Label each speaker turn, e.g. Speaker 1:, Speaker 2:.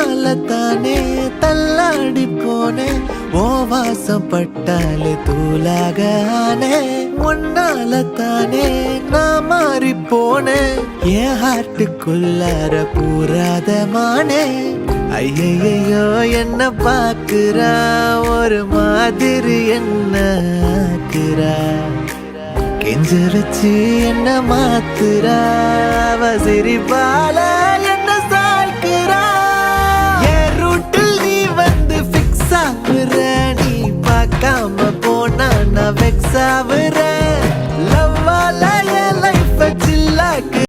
Speaker 1: உன்னால தானே தள்ளாடி போனேன் ஓ வாசம் பட்டாலே தூளாக ஆனே உன்னால தானே நான் மாறி போனேன் என் ஹார்ட்டுக்குள்ளார பூராத மானே ஐயையோ என்ன பாக்குறா ஒரு மாதிரி என்ன ஆக்குறா கெஞ்ச வச்சு என்ன மாத்துறா அவ சிரிப்பால என்ன சாய்க்கிறா என் ரூட்டில் நீ வந்து ஃபிக்ஸ் ஆகுற நீ பார்க்காம போனா நான் வெக்ஸ் ஆகுற லவ்வால என் லைஃப சில்லாக்கி